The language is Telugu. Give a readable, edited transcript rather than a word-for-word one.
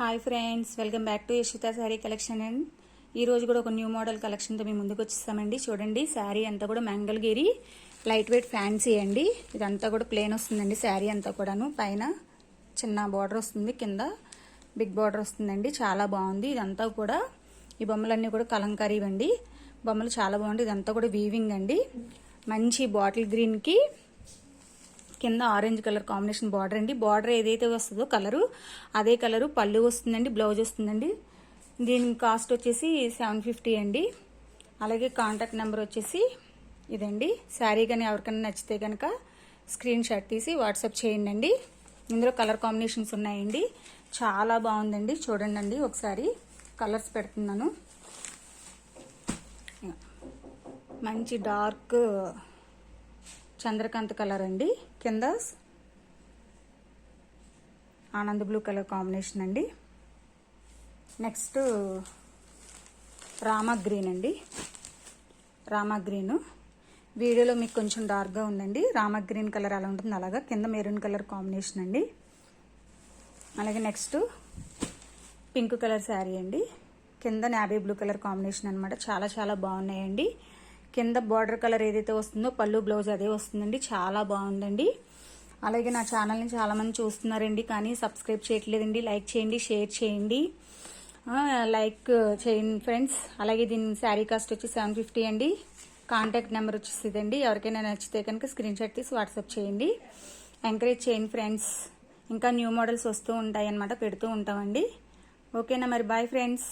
Hi friends, welcome back to Yashita saree collection. And ఈరోజు కూడా ఒక న్యూ మోడల్ కలెక్షన్తో మేము ముందుకు వచ్చేసామండి. చూడండి, శారీ అంతా కూడా మంగళగిరి లైట్ వెయిట్ ఫ్యాన్సీ అండి. ఇదంతా కూడా ప్లేన్ వస్తుందండి. శారీ అంతా కూడాను పైన చిన్న బార్డర్ వస్తుంది, కింద బిగ్ బార్డర్ వస్తుందండి. చాలా బాగుంది. ఇదంతా కూడా ఈ బొమ్మలన్నీ కూడా కలంకారీ అండి. బొమ్మలు చాలా బాగుంది. ఇదంతా కూడా వీవింగ్ అండి. మంచి బాటిల్ గ్రీన్కి కింద ఆరెంజ్ కలర్ కాంబినేషన్ బార్డర్ అండి. బార్డర్ ఏదైతే వస్తుందో కలరు అదే కలరు పళ్ళు వస్తుందండి, బ్లౌజ్ వస్తుందండి. దీని కాస్ట్ వచ్చేసి 750 అండి. అలాగే కాంటాక్ట్ నెంబర్ వచ్చేసి ఇదండి. శారీ కానీ ఎవరికైనా నచ్చితే కనుక స్క్రీన్ షాట్ తీసి వాట్సాప్ చేయండి అండి. ఇందులో కలర్ కాంబినేషన్స్ ఉన్నాయండి. చాలా బాగుందండి. చూడండి, ఒకసారి కలర్స్ పెడుతున్నాను. మంచి డార్క్ చంద్రకాంత్ కలర్ అండి. కింద ఆనంద్ బ్లూ కలర్ కాంబినేషన్ అండి. నెక్స్ట్ రామా గ్రీన్ అండి. రామా గ్రీన్ వీడియోలో మీకు కొంచెం డార్క్గా ఉందండి. రామా గ్రీన్ కలర్ అలా ఉంటుంది, అలాగా కింద మెరూన్ కలర్ కాంబినేషన్ అండి. అలాగే నెక్స్ట్ పింక్ కలర్ శారీ అండి. కింద నావీ బ్లూ కలర్ కాంబినేషన్ అనమాట. చాలా చాలా బాగున్నాయండి. కింద బార్డర్ కలర్ ఏదైతే వస్తుందో పళ్ళు బ్లౌజ్ అదే వస్తుందండి. చాలా బాగుందండి. అలాగే నా ఛానల్ని చాలామంది చూస్తున్నారండి, కానీ సబ్స్క్రైబ్ చేయట్లేదండి. లైక్ చేయండి, షేర్ చేయండి, లైక్ చేయండి ఫ్రెండ్స్. అలాగే దీని శారీ కాస్ట్ వచ్చి 750 అండి. కాంటాక్ట్ నెంబర్ వచ్చేసిందండి. ఎవరికైనా నచ్చితే కనుక స్క్రీన్ షాట్ తీసి వాట్సాప్ చేయండి. ఎంకరేజ్ చేయండి ఫ్రెండ్స్. ఇంకా న్యూ మోడల్స్ వస్తూ ఉంటాయి అన్నమాట, పెడుతూ ఉంటామండి. ఓకేనా మరి, బాయ్ ఫ్రెండ్స్.